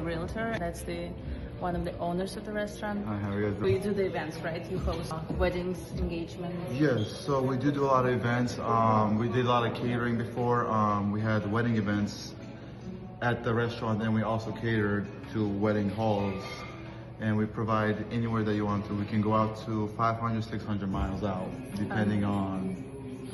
realtor. That's one of the owners of the restaurant. Hi, how are you guys So you doing? do the events, right? You host weddings, engagements. Yes, so we do a lot of events. We did a lot of catering before. We had wedding events at the restaurant, and we also catered to wedding halls. And we provide anywhere that you want to. We can go out to 500, 600 miles out, depending on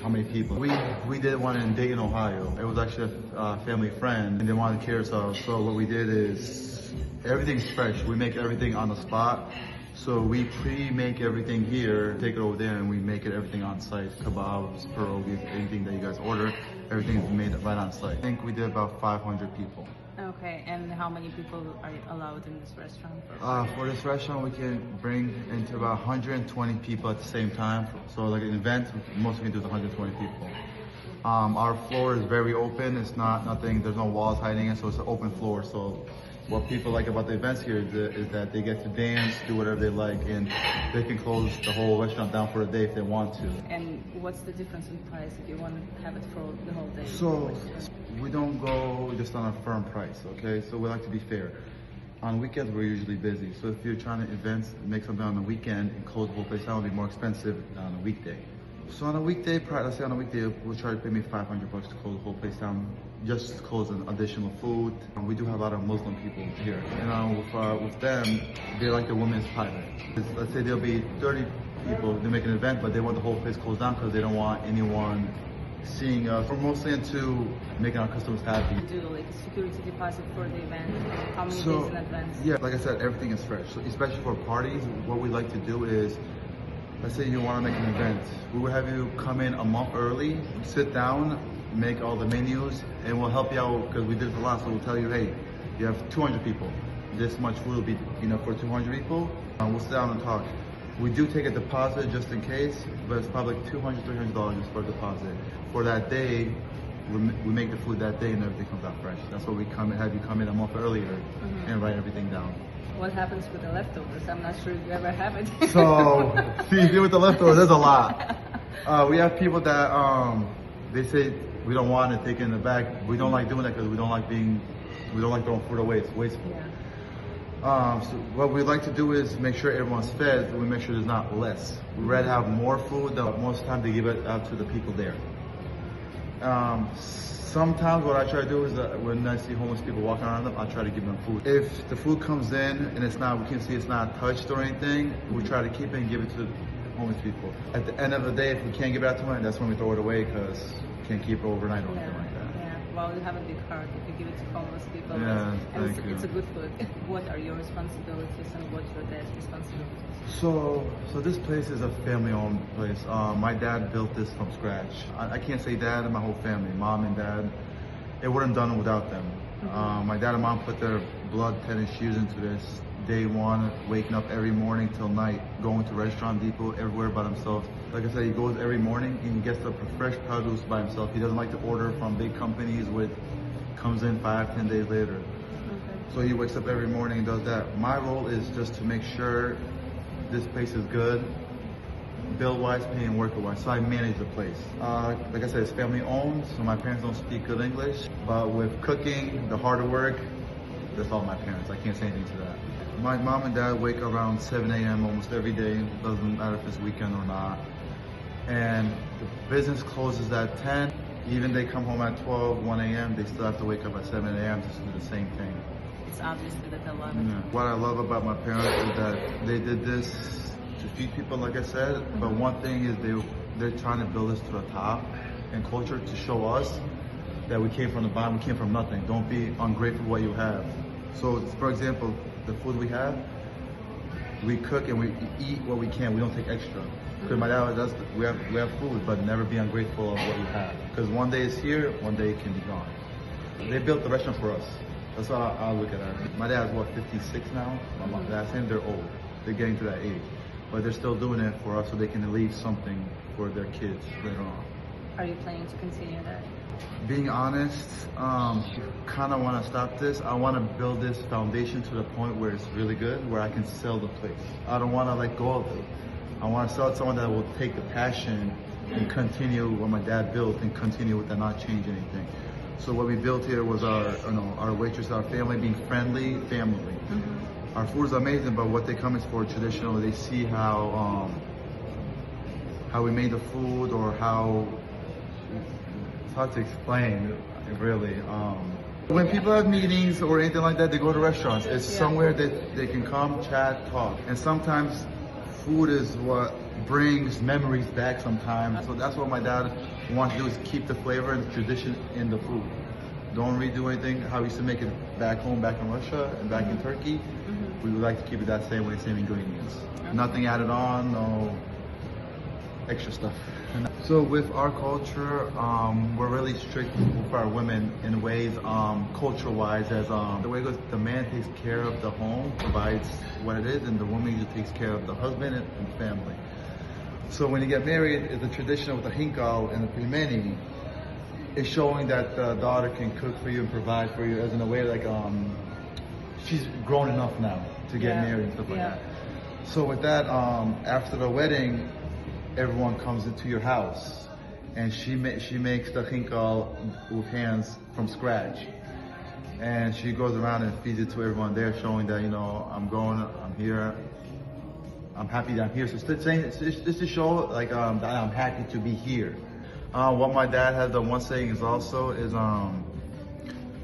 how many people. We did one in Dayton, Ohio. It was actually a family friend, and they wanted to cater us. So what we did is, everything's fresh. We make everything on the spot. So we pre-make everything here, take it over there, and we make it everything on site. Kebabs, pierogies, anything that you guys order, everything is made right on site. I think we did about 500 people. Okay, and how many people are allowed in this restaurant? For this restaurant, we can bring into about 120 people at the same time. So like an event, most we can do is 120 people. Our floor is very open. It's not nothing, there's no walls hiding it, so it's an open floor. So what people like about the events here is that they get to dance, do whatever they like, and they can close the whole restaurant down for a day if they want to. And what's the difference in price if you want to have it for the whole day? So we don't go just on a firm price, okay? So we like to be fair. On weekends, we're usually busy. So if you're trying to make something on the weekend and close the whole place down, it'll be more expensive than on a weekday. So on a weekday, let's say on a weekday, we'll try to pay me $500 to close the whole place down, just to close an additional food. We do have a lot of Muslim people here. And with them, they like the women's private. Let's say there'll be 30 people, they make an event, but they want the whole place closed down because they don't want anyone seeing us. We're mostly into making our customers happy. You do like a security deposit for the event? How many days in advance? Yeah, like I said, everything is fresh. So especially for parties, what we like to do is, let's say you want to make an event. We will have you come in a month early, sit down, make all the menus, and we'll help you out because we did it a lot. So we'll tell you, hey, you have 200 people. This much food will be enough for 200 people. We'll sit down and talk. We do take a deposit just in case, but it's probably like $200, $300 just for a deposit. For that day, we make the food that day and everything comes out fresh. That's why we have you come in a month earlier and write everything down. What happens with the leftovers? I'm not sure if you ever have it. So, see, with the leftovers, there's a lot. We have people that they say we don't want it taken in the back. We don't like doing that because we don't like throwing food away. It's wasteful. Yeah. So what we like to do is make sure everyone's fed. We make sure there's not less. We'd rather have more food, but most of the time they give it out to the people there. Sometimes what I try to do is when I see homeless people walking around them, I try to give them food. If the food comes in and we can see it's not touched or anything, we try to keep it and give it to homeless people. At the end of the day, if we can't give it out to them, that's when we throw it away because we can't keep it overnight or anything like that. Yeah, well, you have a big heart if you give it to homeless people. Yeah, and thank you. It's a good food. What are your responsibilities and what's your dad's responsibilities? So this place is a family-owned place. My dad built this from scratch. I can't say dad and my whole family, mom and dad. It wouldn't have done it without them. My dad and mom put their blood, head, and shoes into this. Day one, waking up every morning till night, going to Restaurant Depot, everywhere by himself. Like I said, he goes every morning and he gets the fresh produce by himself. He doesn't like to order from big companies comes in 5-10 days later. So he wakes up every morning and does that. My role is just to make sure this place is good, bill-wise, paying worker-wise, so I manage the place. Like I said, it's family-owned, so my parents don't speak good English, but with cooking, the harder work, that's all my parents. I can't say anything to that. My mom and dad wake around 7 a.m. almost every day, doesn't matter if it's weekend or not. And the business closes at 10, even they come home at 12, 1 a.m., they still have to wake up at 7 a.m. just to do the same thing. It's obvious that they love it. Yeah. What I love about my parents is that they did this to feed people, like I said, but one thing is they're trying to build us to the top and culture to show us that we came from the bottom, we came from nothing. Don't be ungrateful for what you have. So, for example, the food we have, we cook and we eat what we can. We don't take extra. Because my dad does, we have food, but never be ungrateful of what you have. Because one day it's here, one day it can be gone. They built the restaurant for us. That's how I look at it. My dad's, 56 now? My mom, that's him, they're old. They're getting to that age. But they're still doing it for us so they can leave something for their kids later on. Are you planning to continue that? Being honest, kind of want to stop this. I want to build this foundation to the point where it's really good, where I can sell the place. I don't want to let go of it. I want to sell it to someone that will take the passion and continue what my dad built and continue with that, not change anything. So what we built here was our waitress, our family being friendly, family. Our food is amazing, but what they come is for traditional. They see how we made the food, or it's hard to explain, really. When people have meetings or anything like that, they go to restaurants. It's somewhere that they can come, chat, talk. And sometimes food is what brings memories back sometimes. So that's what my dad wants to do, is keep the flavor and tradition in the food. Don't redo anything how we used to make it back home, back in Russia and back in Turkey. We would like to keep it that same way, same ingredients. Nothing added on, no extra stuff. So with our culture, we're really strict for our women in ways, culture-wise, as the way it goes, the man takes care of the home, provides what it is, and the woman usually takes care of the husband and family. So when you get married, the tradition with the hinkal and the pilmeni is showing that the daughter can cook for you and provide for you, as in a way like she's grown enough now to get married and stuff like that. So with that, after the wedding, everyone comes into your house, and she makes the hinkal with hands from scratch, and she goes around and feeds it to everyone there, showing that, you know, I'm here, I'm happy that I'm here. So it's to show like that I'm happy to be here. What my dad has done, one saying is also is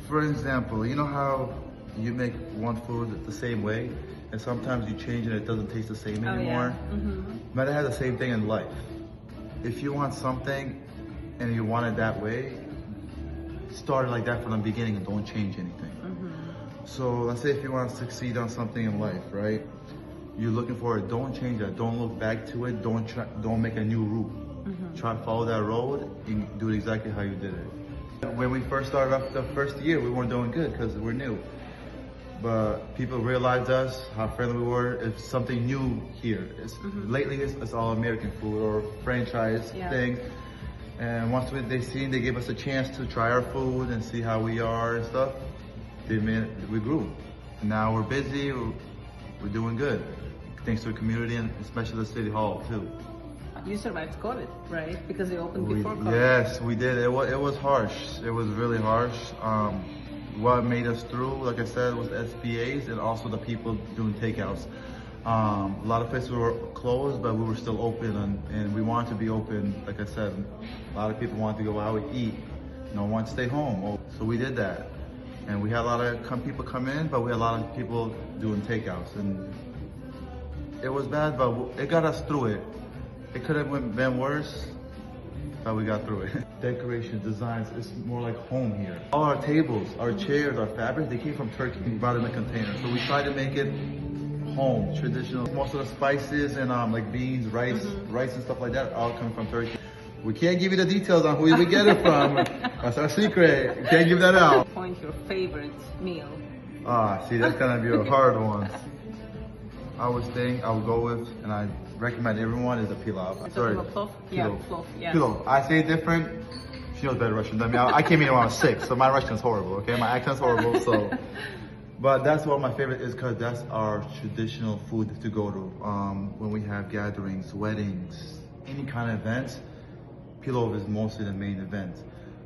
for example, you know how you make one food the same way, and sometimes you change it and it doesn't taste the same anymore? My dad has the same thing in life. If you want something and you want it that way, start it like that from the beginning and don't change anything. So let's say if you want to succeed on something in life, right? You're looking for it, don't change that. Don't look back to it. Don't make a new route. Try to follow that road and do it exactly how you did it. When we first started off the first year, we weren't doing good because we're new. But people realized us, how friendly we were. It's something new here. Lately, it's all American food or franchise thing. And once they gave us a chance to try our food and see how we are and stuff, we grew. And now we're busy, we're doing good. Thanks to the community and especially the city hall too. You survived COVID, right? Because they opened before COVID. Yes, we did. It was harsh. It was really harsh. What made us through, like I said, was the SPAs and also the people doing takeouts. A lot of places were closed, but we were still open, and we wanted to be open. Like I said, a lot of people wanted to go out and eat. No one wanted to stay home. So we did that. And we had a lot of people come in, but we had a lot of people doing takeouts. And it was bad, but it got us through it. It could have been worse, but we got through it. Decoration, designs, it's more like home here. All our tables, our chairs, our fabrics, they came from Turkey. We brought in a container. So we tried to make it home, traditional. Most of the spices and like beans, rice and stuff like that all come from Turkey. We can't give you the details on who we get it from. That's our secret. We can't give that out. Point your favorite meal. See, that's gonna be a hard one. I would go with, and I recommend everyone, is a pilav. Sorry. Plov? Yeah, plov. Yeah. Pilaf. I say it different. She knows better Russian than me. I came here when I was 6, so my Russian's horrible, okay? My accent's horrible, so. But that's what my favorite is, because that's our traditional food to go to. When we have gatherings, weddings, any kind of events, pilaf is mostly the main event.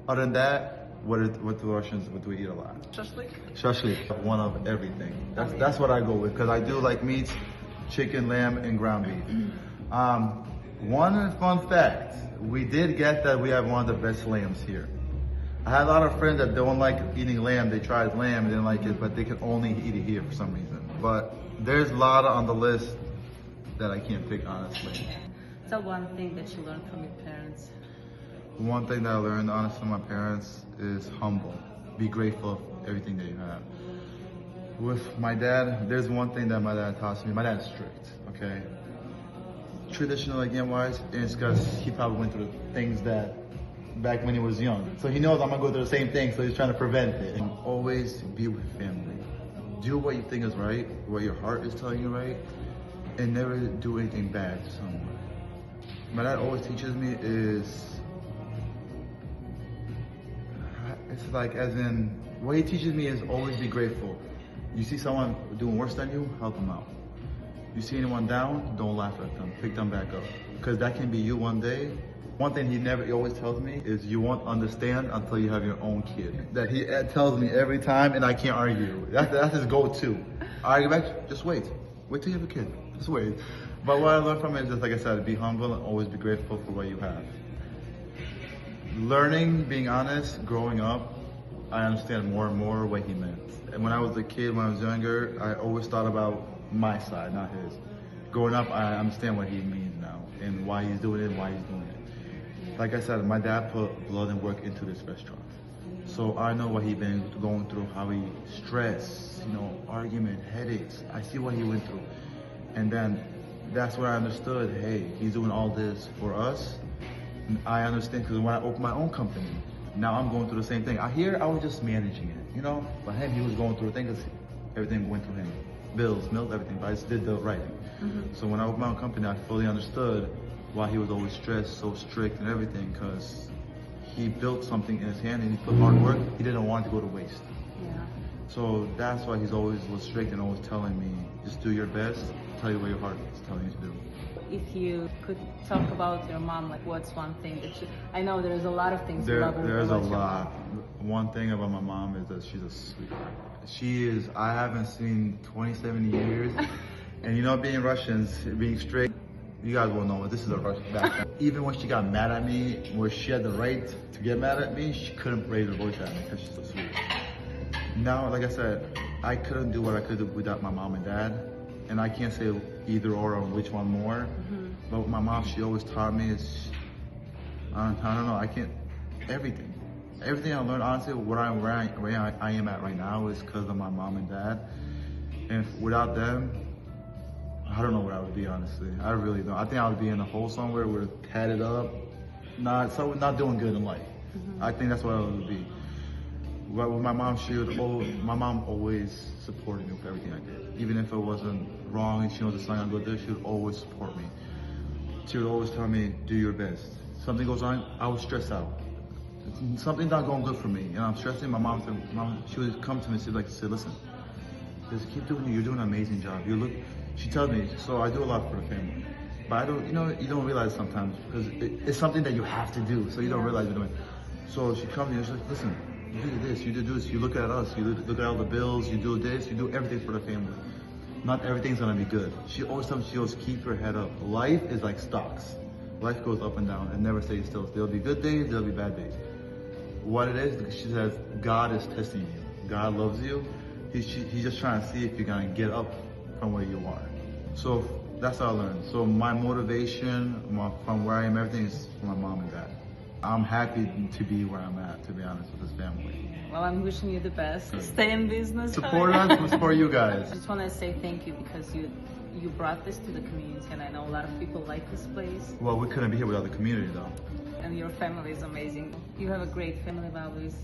Other than that, what do Russians, what do we eat a lot? Shashlik? Shashlik, one of everything. That's what I go with, because I do like meats, chicken, lamb, and ground beef. One fun fact, we did get that we have one of the best lambs here. I had a lot of friends that don't like eating lamb. They tried lamb and didn't like it, but they can only eat it here for some reason. But there's a lot on the list that I can't pick, honestly. So one thing that you learned from your parents? One thing that I learned, honestly, from my parents is humble. Be grateful of everything that you have. With my dad, there's one thing that my dad taught me. My dad's strict, okay? Traditional, again, wise, it's because he probably went through things that back when he was young. So he knows I'm gonna go through the same thing, so he's trying to prevent it. And always be with family. Do what you think is right, what your heart is telling you right, and never do anything bad to someone. My dad always teaches me is, it's like, as in, what he teaches me is always be grateful. You see someone doing worse than you, help them out. You see anyone down, don't laugh at them, pick them back up. Because that can be you one day, One thing he always tells me is you won't understand until you have your own kid. That he tells me every time, and I can't argue. That's his go-to. Argue back, just wait. Wait till you have a kid. Just wait. But what I learned from it is just, like I said, be humble and always be grateful for what you have. Learning, being honest, growing up, I understand more and more what he meant. And when I was a kid, when I was younger, I always thought about my side, not his. Growing up, I understand what he means now and why he's doing it and why he's doing it. Like I said, my dad put blood and work into this restaurant. So I know what he's been going through, how he stressed, argument, headaches. I see what he went through. And then that's where I understood, hey, he's doing all this for us. I understand because when I opened my own company, now I'm going through the same thing. I was just managing it, But him, he was going through a thing because everything went through him. Bills, milk, everything, but I just did the writing. So when I opened my own company, I fully understood why he was always stressed, so strict and everything, because he built something in his hand and he put hard work. He didn't want it to go to waste. Yeah. So that's why he's always was strict and always telling me, just do your best, tell you what your heart is telling you to do. If you could talk about your mom, like what's one thing that I know there's a lot of things you love about There's a your lot. mom. One thing about my mom is that she's a sweetheart. She is, I haven't seen 27 years. And being Russians, being straight, you guys will know this is a Russian background. Even when she got mad at me, where she had the right to get mad at me, she couldn't raise her voice at me because she's so sweet. Now, like I said, I couldn't do what I could do without my mom and dad. And I can't say either or on which one more. But with my mom, she always taught me I don't know, everything. Everything I learned, honestly, where I am at right now is because of my mom and dad. And without them, I don't know where I would be, honestly. I really don't. I think I would be in a hole somewhere where tatted up, not doing good in life. I think that's what I would be. But with my mom, my mom always supported me with everything I did. Even if it wasn't wrong and she knows it's not gonna go there, she would always support me. She would always tell me, do your best. Something goes on, I would stress out. Something's not going good for me, and I'm stressing. My mom, she would come to me and say, listen, just keep doing it. You're doing an amazing job. She tells me, so I do a lot for the family. But I don't, you don't realize sometimes because it's something that you have to do, so you don't realize you're doing it. So she comes to me and she's like, listen, you do this, you do this, you look at us, you look at all the bills, you do this, you do everything for the family. Not everything's gonna be good. She always tells me, she goes, keep your head up. Life is like stocks. Life goes up and down and never stays still. There'll be good days, there'll be bad days. What it is, she says, God is testing you. God loves you. He's just trying to see if you're gonna get up from where you are. So that's how I learned. So my motivation from where I am, everything is from my mom and dad. I'm happy to be where I'm at, to be honest, with this family. Well, I'm wishing you the best. Stay in business. Support us, support you guys. I just want to say thank you because you brought this to the community, and I know a lot of people like this place. Well, we couldn't be here without the community, though. And your family is amazing. You have a great family values.